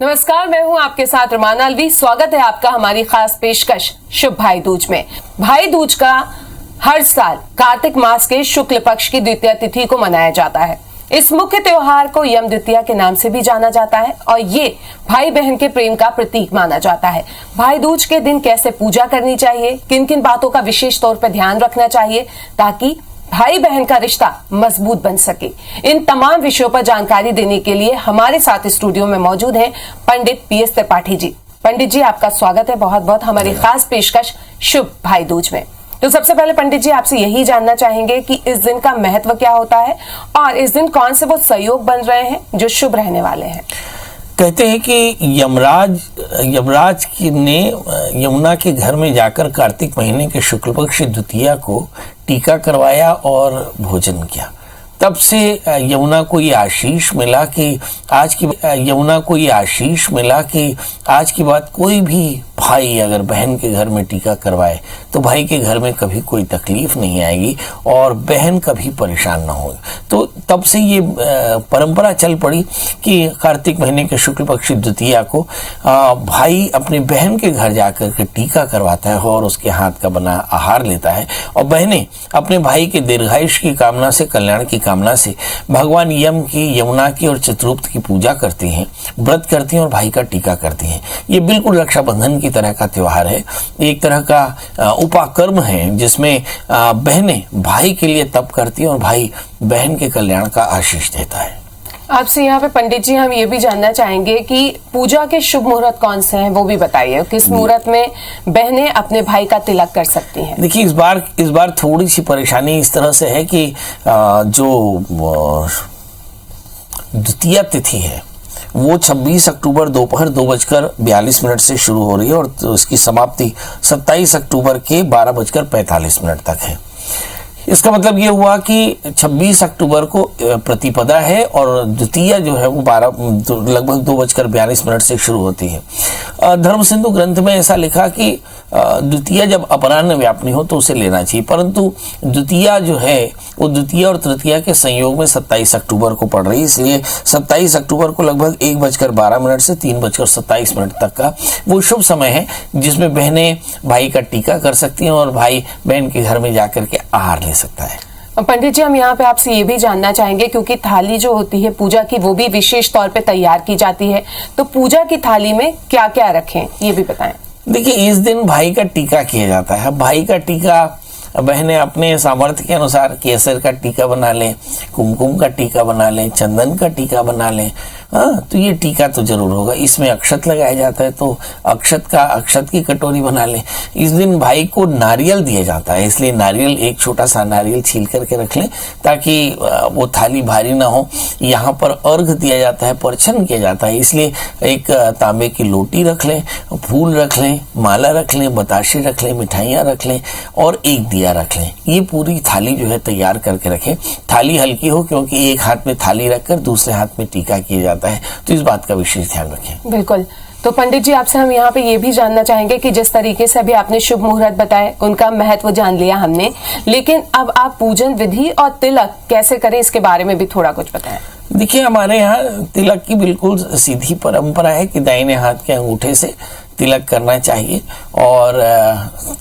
नमस्कार, मैं हूं आपके साथ रुमाना अलवी। स्वागत है आपका हमारी खास पेशकश शुभ भाई दूज में। भाई दूज का हर साल कार्तिक मास के शुक्ल पक्ष की द्वितीय तिथि को मनाया जाता है। इस मुख्य त्योहार को यम द्वितीया के नाम से भी जाना जाता है और ये भाई बहन के प्रेम का प्रतीक माना जाता है। भाई दूज के दिन कैसे पूजा करनी चाहिए, किन किन बातों का विशेष तौर पर ध्यान रखना चाहिए ताकि भाई बहन का रिश्ता मजबूत बन सके, इन तमाम विषयों पर जानकारी देने के लिए हमारे साथ स्टूडियो में मौजूद हैं पंडित पीएस त्रिपाठी जी। पंडित जी, आपका स्वागत है बहुत बहुत हमारी खास पेशकश शुभ भाई दूज में। तो सबसे पहले पंडित जी आपसे यही जानना चाहेंगे कि इस दिन का महत्व क्या होता है और इस दिन कौन से वो संयोग बन रहे हैं जो शुभ रहने वाले हैं। कहते हैं कि यमराज ने यमुना के घर में जाकर कार्तिक महीने के शुक्ल पक्ष द्वितीया को टीका करवाया और भोजन किया। तब से यमुना को ये आशीष मिला कि आज की बात कोई भी भाई अगर बहन के घर में टीका करवाए तो भाई के घर में कभी कोई तकलीफ नहीं आएगी और बहन कभी परेशान ना हो। तो तब से ये परंपरा चल पड़ी कि कार्तिक महीने के शुक्ल पक्ष द्वितीया को भाई अपनी बहन के घर जाकर के टीका करवाता है और उसके हाथ का बना आहार लेता है और बहनें अपने भाई के दीर्घायुष की कामना से, कल्याण की कामना से भगवान यम की, यमुना की और चित्रगुप्त की पूजा करती हैं, व्रत करती हैं और भाई का टीका करती हैं। ये बिल्कुल रक्षाबंधन की तरह का त्योहार है, एक तरह का उपाकर्म है जिसमें बहनें भाई के लिए तप करती हैं और भाई बहन के कल्याण का आशीष देता है। आपसे यहाँ पे पंडित जी हम ये भी जानना चाहेंगे कि पूजा के शुभ मुहूर्त कौन से हैं वो भी बताइए। किस मुहूर्त में बहनें अपने भाई का तिलक कर सकती हैं? देखिए, इस बार थोड़ी सी परेशानी इस तरह से है कि जो द्वितीया तिथि है वो 26 अक्टूबर दोपहर 2:42 से शुरू हो रही है और उसकी समाप्ति 27 अक्टूबर के 12:45 तक है। इसका मतलब ये हुआ कि 26 अक्टूबर को प्रतिपदा है और द्वितीया जो है वो लगभग 2:42 से शुरू होती है। धर्म सिंधु ग्रंथ में ऐसा लिखा कि द्वितीया जब अपराह्न व्यापनी हो तो उसे लेना चाहिए, परंतु द्वितीया जो है वो द्वितीया और तृतीया के संयोग में 27 अक्टूबर को पड़ रही है, इसलिए 27 अक्टूबर को लगभग 1:12 से 3:27 तक का वो शुभ समय है जिसमें बहनें भाई का टीका कर सकती हैं और भाई बहन के घर में जाकर के आहार ले सकता है। पंडित जी हम यहाँ पे आपसे ये भी जानना चाहेंगे क्योंकि थाली जो होती है पूजा की वो भी विशेष तौर पे तैयार की जाती है, तो पूजा की थाली में क्या क्या रखें ये भी बताएं। देखिए, इस दिन भाई का टीका किया जाता है। भाई का टीका बहनें अपने सामर्थ्य के अनुसार केसर का टीका बना लें, कुमकुम का टीका बना लें, चंदन का टीका बना लें। तो ये टीका तो जरूर होगा। इसमें अक्षत लगाया जाता है तो अक्षत की कटोरी बना लें। इस दिन भाई को नारियल दिया जाता है, इसलिए नारियल, एक छोटा सा नारियल छील करके रख लें ताकि वो थाली भारी ना हो। यहाँ पर अर्घ दिया जाता है, परछन किया जाता है, इसलिए एक तांबे की लोटी रख लें, फूल रख लें, माला रख लें, बताशे रख लें, मिठाइयाँ रख लें और एक दिया रख लें। ये पूरी थाली जो है तैयार करके रखें। थाली हल्की हो क्योंकि एक हाथ में थाली रखकर दूसरे हाथ में टीका किया जाता है, तो इस बात का विशेष ध्यान रखें। बिल्कुल। तो पंडित जी आपसे हम यहाँ पे ये भी जानना चाहेंगे कि जिस तरीके से अभी आपने शुभ मुहूर्त बताए उनका महत्व जान लिया हमने, लेकिन अब आप पूजन विधि और तिलक कैसे करें इसके बारे में भी थोड़ा कुछ बताएं। देखिए, हमारे यहाँ तिलक की बिल्कुल सीधी परंपरा है कि दाहिने हाथ के अंगूठे से तिलक करना चाहिए और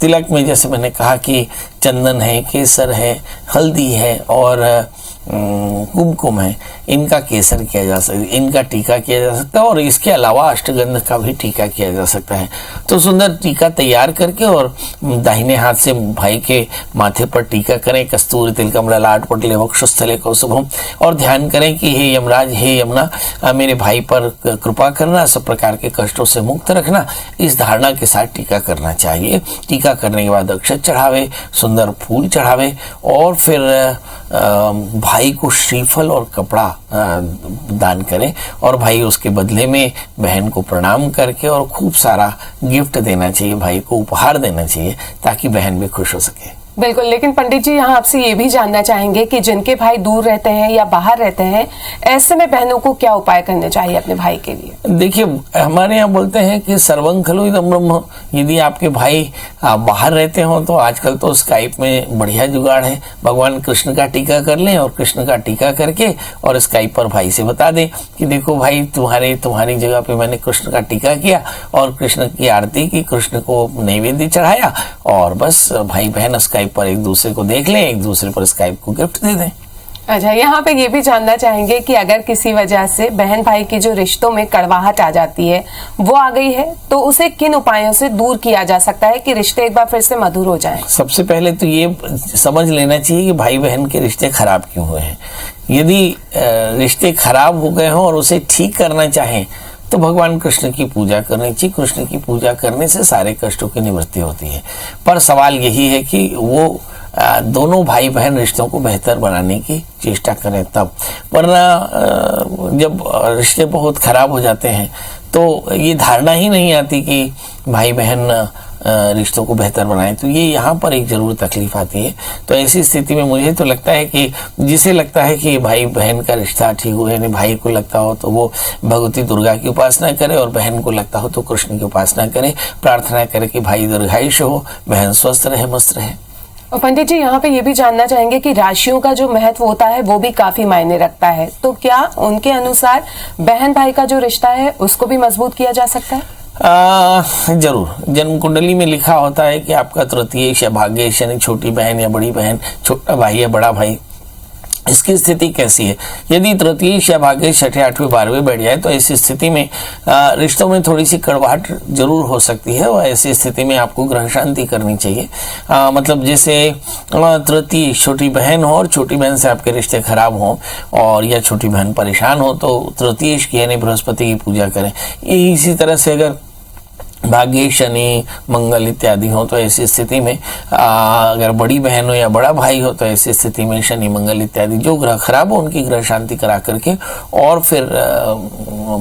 तिलक में जैसे मैंने कहा कि चंदन है, केसर है, हल्दी है और कुमकुम है, इनका केसर किया जा सकता है, इनका टीका किया जा सकता है और इसके अलावा अष्टगंध का भी टीका किया जा सकता है। तो सुंदर टीका तैयार करके और दाहिने हाथ से भाई के माथे पर टीका करें। कस्तूरी तिलकम ललाट पटले वक्षस्थले कौसुभम और ध्यान करें कि हे यमराज, हे यमुना, मेरे भाई पर कृपा करना, सब प्रकार के कष्टों से मुक्त रखना, इस धारणा के साथ टीका करना चाहिए। टीका करने के बाद अक्षत चढ़ावे, सुंदर फूल चढ़ावे और फिर भाई को श्रीफल और कपड़ा दान करें और भाई उसके बदले में बहन को प्रणाम करके और खूब सारा गिफ्ट देना चाहिए, भाई को उपहार देना चाहिए ताकि बहन भी खुश हो सके। बिल्कुल, लेकिन पंडित जी यहाँ आपसे ये भी जानना चाहेंगे कि जिनके भाई दूर रहते हैं या बाहर रहते हैं, ऐसे में बहनों को क्या उपाय करने चाहिए अपने भाई के लिए? देखिए, हमारे यहाँ बोलते हैं कि सर्वं खलु इदं ब्रह्म। यदि आपके भाई बाहर रहते हो तो आजकल तो स्काइप में बढ़िया जुगाड़ है, भगवान कृष्ण का टीका कर लें और कृष्ण का टीका करके और स्काइप पर भाई से बता दें कि देखो भाई, तुम्हारी जगह पे मैंने कृष्ण का टीका किया और कृष्ण की आरती की, कृष्ण को नैवेद्य चढ़ाया, और बस भाई बहन स्काइप पर एक दूसरे को देख लें, एक दूसरे पर स्काइप को गिफ्ट दे दें। अच्छा, यहाँ पे ये भी जानना चाहेंगे कि अगर किसी वजह से बहन भाई की जो रिश्तों में कड़वाहट आ जाती है वो आ गई है, तो उसे किन उपायों से दूर किया जा सकता है कि रिश्ते एक बार फिर से मधुर हो जाएं? सबसे पहले तो ये समझ लेना चाहिए कि भाई बहन के रिश्ते खराब क्यों हुए हैं। यदि रिश्ते खराब हो गए हों और उसे ठीक करना चाहें तो भगवान कृष्ण की पूजा करनी चाहिए। कृष्ण की पूजा करने से सारे कष्टों की निवृत्ति होती है। पर सवाल यही है कि वो दोनों भाई बहन रिश्तों को बेहतर बनाने की चेष्टा करें तब, वरना जब रिश्ते बहुत खराब हो जाते हैं तो ये धारणा ही नहीं आती कि भाई बहन रिश्तों को बेहतर बनाए, तो ये यहाँ पर एक जरूर तकलीफ आती है। तो ऐसी स्थिति में मुझे तो लगता है कि जिसे लगता है कि भाई बहन का रिश्ता ठीक हो, यानी भाई को लगता हो तो वो भगवती दुर्गा की उपासना करे और बहन को लगता हो तो कृष्ण की उपासना करे, प्रार्थना करे कि भाई दीर्घायुष्य हो, बहन स्वस्थ रहे, मस्त रहे। और पंडित जी यहाँ पे ये भी जानना चाहेंगे कि राशियों का जो महत्व होता है वो भी काफी मायने रखता है, तो क्या उनके अनुसार बहन भाई का जो रिश्ता है उसको भी मजबूत किया जा सकता है? जरूर। जन्म कुंडली में लिखा होता है कि आपका तृतीयेश या भाग्येश, यानी छोटी बहन या बड़ी बहन, छोटा भाई या बड़ा भाई, इसकी स्थिति कैसी है। यदि तृतीयेश या भाग्येश 6ठे 8वें 12वें बैठ जाए तो ऐसी स्थिति में रिश्तों में थोड़ी सी कड़वाहट जरूर हो सकती है, और ऐसी स्थिति में आपको ग्रह शांति करनी चाहिए। मतलब जैसे तृतीय छोटी बहन हो और छोटी बहन से आपके रिश्ते खराब हो और या छोटी बहन परेशान हो तो तृतीयेश की यानी बृहस्पति की पूजा करें। इसी तरह से अगर भाग्य, शनि, मंगल इत्यादि हो तो ऐसी स्थिति में अगर बड़ी बहन हो या बड़ा भाई हो तो ऐसी स्थिति में शनि, मंगल इत्यादि जो ग्रह खराब हो उनकी ग्रह शांति करा करके और फिर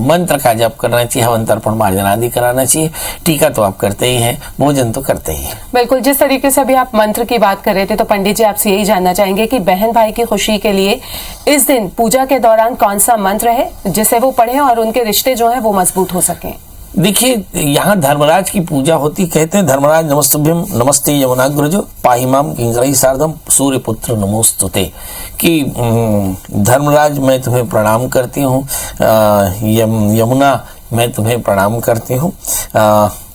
मंत्र का जप करना चाहिए, हवन तर्पण मार्जन आदि कराना चाहिए। टीका तो आप करते ही हैं, भोजन तो करते ही हैं। बिल्कुल, जिस तरीके से अभी आप मंत्र की बात कर रहे थे, तो पंडित जी आपसे यही जानना चाहेंगे कि बहन भाई की खुशी के लिए इस दिन पूजा के दौरान कौन सा मंत्र है जिसे वो पढ़ें और उनके रिश्ते जो है वो मजबूत हो सकें? देखिए, यहाँ धर्मराज की पूजा होती। कहते हैं धर्मराज नमस्तुभ्यम नमस्ते यमुनाग्रजो पाहिमाम किंकरैः सार्धम सूर्यपुत्र नमोस्तुते, कि धर्मराज मैं तुम्हें प्रणाम करती हूँ, यमुना मैं तुम्हें प्रणाम करती हूँ,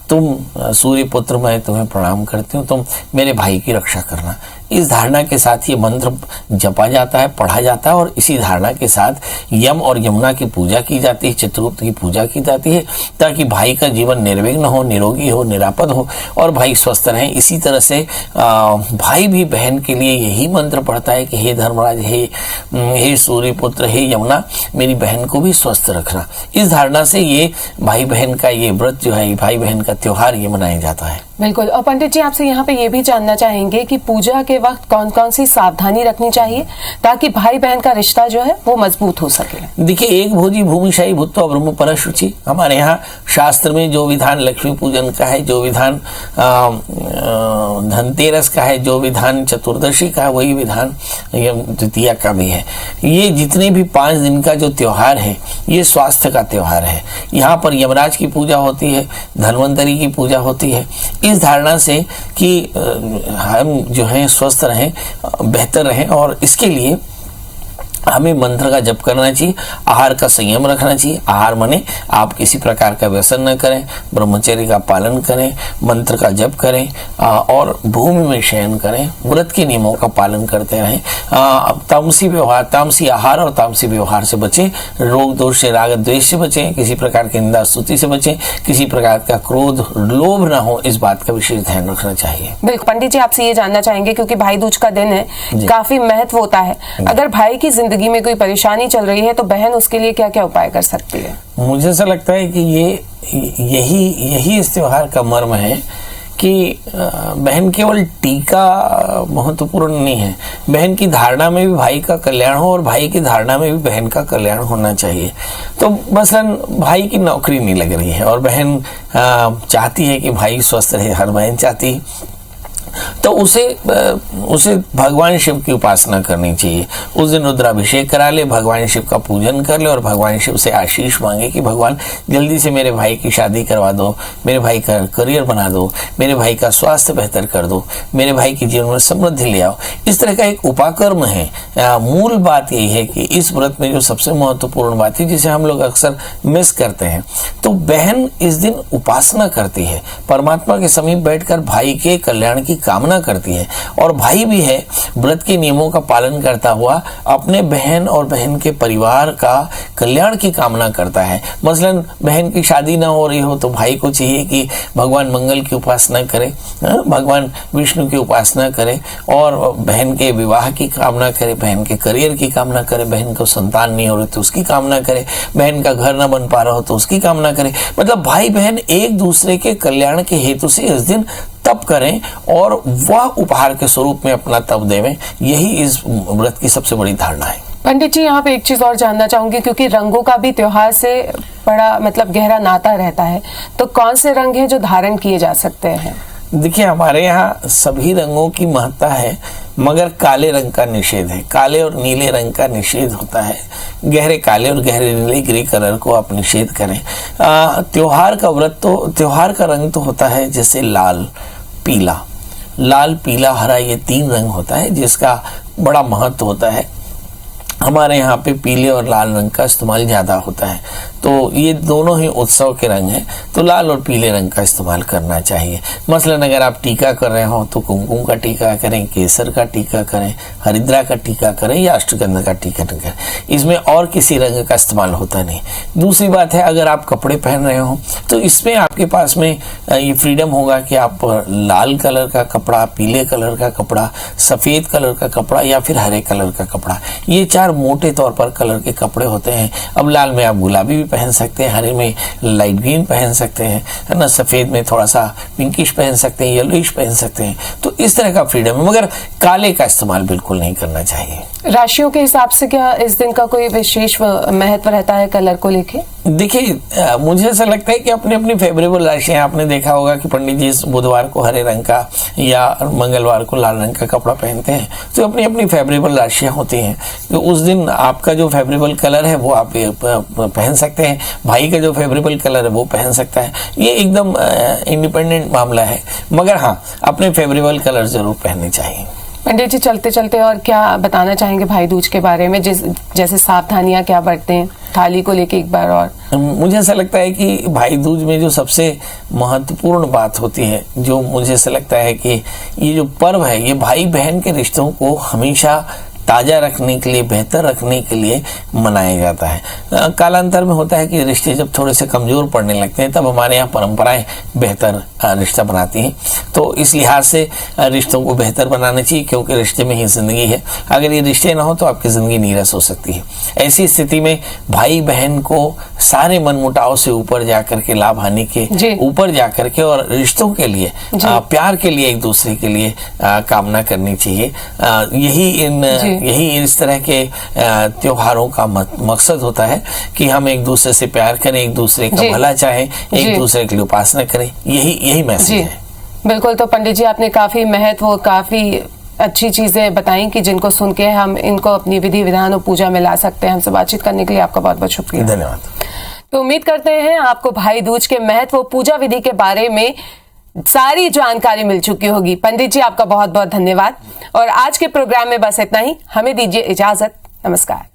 तुम सूर्यपुत्र मैं तुम्हें प्रणाम करती हूँ, तुम मेरे भाई की रक्षा करना। इस धारणा के साथ ये मंत्र जपा जाता है, पढ़ा जाता है, और इसी धारणा के साथ यम और यमुना की पूजा की जाती है, चित्रगुप्त की पूजा की जाती है, ताकि भाई का जीवन निर्विघ्न हो, निरोगी हो, निरापद हो और भाई स्वस्थ रहे। इसी तरह से भाई भी बहन के लिए यही मंत्र पढ़ता है कि हे धर्मराज, हे सूर्यपुत्र, हे यमुना, मेरी बहन को भी स्वस्थ रखना। इस धारणा से ये भाई बहन का ये व्रत जो है, भाई बहन का त्योहार ये मनाया जाता है। बिल्कुल। और पंडित जी आपसे यहाँ पे ये भी जानना चाहेंगे कि पूजा के वक्त कौन कौन सी सावधानी रखनी चाहिए ताकि भाई बहन का रिश्ता जो है वो मजबूत हो सके? देखिए, एक भोजी भूमिशाई भूत्वा ब्रह्म परशुचि, हमारे यहाँ शास्त्र में जो विधान लक्ष्मी पूजन का है, जो विधान धनतेरस का है, जो विधान चतुर्दशी का है, वही विधान द्वितीया का भी है। ये जितने भी 5 दिन का जो त्योहार है ये स्वास्थ्य का त्योहार है। यहाँ पर यमराज की पूजा होती है, धन्वंतरी की पूजा होती है, इस धारणा से कि हम जो है स्वस्थ रहें, बेहतर रहें, और इसके लिए हमें मंत्र का जप करना चाहिए, आहार का संयम रखना चाहिए। आहार माने आप किसी प्रकार का व्यसन न करें, ब्रह्मचर्य का पालन करें, मंत्र का जप करें और भूमि में शयन करें, व्रत के नियमों का पालन करते रहें। तामसी व्यवहार, तामसी आहार और तामसी व्यवहार से बचें, रोग दोष से, राग द्वेष से बचें, किसी प्रकार की निंदा स्तुति से बचें, किसी प्रकार का क्रोध लोभ न हो, इस बात का विशेष ध्यान रखना चाहिए। बिल्कुल। पंडित जी आपसे ये जानना चाहेंगे, क्योंकि भाई दूज का दिन है, काफी महत्व होता है, अगर भाई की जिंदगी में कोई परेशानी चल रही है तो बहन उसके लिए क्या क्या उपाय कर सकती है? मुझे ऐसा लगता है कि यही इस त्योहार का मर्म है कि बहन केवल टीका महत्वपूर्ण नहीं है, बहन की धारणा में भी भाई का कल्याण हो और भाई की धारणा में भी बहन का कल्याण होना चाहिए। तो मसलन भाई की नौकरी नहीं लग रही है और बहन चाहती है कि भाई स्वस्थ रहे, हर बहन चाहती है, तो उसे भगवान शिव की उपासना करनी चाहिए। उस दिन रुद्राभिषेक करा ले, भगवान शिव का पूजन कर ले और भगवान शिव से आशीष मांगे कि भगवान जल्दी से मेरे भाई की शादी करवा दो, मेरे भाई का करियर बना दो, मेरे भाई का स्वास्थ्य बेहतर कर दो, मेरे भाई के जीवन में समृद्धि ले आओ। इस तरह का एक उपाकर्म है। मूल बात यही है कि इस व्रत में जो सबसे महत्वपूर्ण बात है जिसे हम लोग अक्सर मिस करते हैं, तो बहन इस दिन उपासना करती है, परमात्मा के समीप बैठकर भाई के कल्याण की कामना करती है, और भाई भी है व्रत के नियमों का पालन करता हुआ अपने बहन और बहन के परिवार का कल्याण की कामना करता है। मसलन बहन की शादी ना हो रही हो तो भाई को चाहिए कि भगवान मंगल की उपासना करे, भगवान विष्णु की उपासना करे, और बहन के विवाह की कामना करे, बहन के करियर की कामना करे, बहन को संतान नहीं हो रही तो उसकी कामना करे, बहन का घर ना बन पा रहा हो तो उसकी कामना करे। मतलब भाई बहन एक दूसरे के कल्याण के हेतु से इस दिन तप करें और वह उपहार के स्वरूप में अपना तप देवें। यही इस व्रत की सबसे बड़ी धारणा है। पंडित जी, यहाँ पे एक चीज और जानना चाहूंगी, क्योंकि रंगों का भी त्योहार से बड़ा मतलब गहरा नाता रहता है, तो कौन से रंग हैं जो धारण किए जा सकते हैं? देखिए, हमारे यहाँ सभी रंगों की महत्ता है, मगर काले रंग का निषेध है। काले और नीले रंग का निषेध होता है। गहरे काले और गहरे नीले ग्रे कलर को आप निषेध करें। त्योहार का व्रत तो त्योहार का रंग तो होता है जैसे लाल, पीला, हरा, ये 3 रंग होता है जिसका बड़ा महत्व होता है। हमारे यहाँ पे पीले और लाल रंग का इस्तेमाल ज्यादा होता है, तो ये दोनों ही उत्सव के रंग हैं, तो लाल और पीले रंग का इस्तेमाल करना चाहिए। मसलन अगर आप टीका कर रहे हो तो कुमकुम का टीका करें, केसर का टीका करें, हरिद्रा का टीका करें या अष्टगंध का टीका करें। इसमें और किसी रंग का इस्तेमाल होता नहीं। दूसरी बात है, अगर आप कपड़े पहन रहे हो तो इसमें आपके पास में ये फ्रीडम होगा कि आप लाल कलर का कपड़ा, पीले कलर का कपड़ा, सफेद कलर का कपड़ा या फिर हरे कलर का कपड़ा, ये 4 मोटे तौर पर कलर के कपड़े होते हैं। अब लाल में आप गुलाबी भी पहन सकते हैं, हरे में लाइट ग्रीन पहन सकते हैं, है ना, सफेद में थोड़ा सा पिंकिश पहन सकते हैं, येलोइश पहन सकते हैं। तो इस तरह का फ्रीडम है, मगर काले का इस्तेमाल बिल्कुल नहीं करना चाहिए। राशियों के हिसाब से क्या इस दिन का कोई विशेष महत्व रहता है कलर को लेके? देखिए, मुझे ऐसा लगता है कि अपनी अपनी फेवरेबल राशियां, आपने देखा होगा कि पंडित जी बुधवार को हरे रंग का या मंगलवार को लाल रंग का कपड़ा पहनते हैं, तो अपनी अपनी फेवरेबल राशियां होती हैं। तो उस दिन आपका जो फेवरेबल कलर है वो आप पहन सकते हैं, भाई का जो फेवरेबल कलर है वो पहन सकता है। ये एकदम इंडिपेंडेंट मामला है, मगर हाँ, अपने फेवरेबल कलर जरूर पहनने चाहिए। पंडित जी, चलते चलते और क्या बताना चाहेंगे भाई दूज के बारे में, जैसे सावधानियां क्या बरतें हैं थाली को लेके एक बार? और मुझे ऐसा लगता है कि भाई दूज में जो सबसे महत्वपूर्ण बात होती है, जो मुझे ऐसा लगता है कि ये जो पर्व है ये भाई बहन के रिश्तों को हमेशा ताजा रखने के लिए, बेहतर रखने के लिए मनाया जाता है। कालांतर में होता है कि रिश्ते जब थोड़े से कमजोर पड़ने लगते हैं तब हमारे यहाँ परंपराएं बेहतर रिश्ता बनाती हैं। तो इस लिहाज से रिश्तों को बेहतर बनाना चाहिए, क्योंकि रिश्ते में ही जिंदगी है। अगर ये रिश्ते ना हो तो आपकी जिंदगी नीरस हो सकती है। ऐसी स्थिति में भाई बहन को सारे मनमुटाव से ऊपर जाकर के, लाभ हानि के ऊपर जाकर के और रिश्तों के लिए, प्यार के लिए, एक दूसरे के लिए कामना करनी चाहिए। यही इस तरह के त्योहारों का मकसद होता है कि हम एक दूसरे से प्यार करें, एक दूसरे का भला चाहें, एक दूसरे के लिए उपासना करें। यही मैसेज है। बिल्कुल। तो पंडित जी, आपने काफी महत्व, काफी अच्छी चीजें बताई कि जिनको सुन के हम इनको अपनी विधि विधान और पूजा में ला सकते हैं। हमसे बातचीत करने के लिए आपका बहुत बहुत शुक्रिया। धन्यवाद। तो उम्मीद करते हैं आपको भाई दूज के महत्व, पूजा विधि के बारे में सारी जानकारी मिल चुकी होगी। पंडित जी, आपका बहुत बहुत धन्यवाद। और आज के प्रोग्राम में बस इतना ही। हमें दीजिए इजाजत। नमस्कार।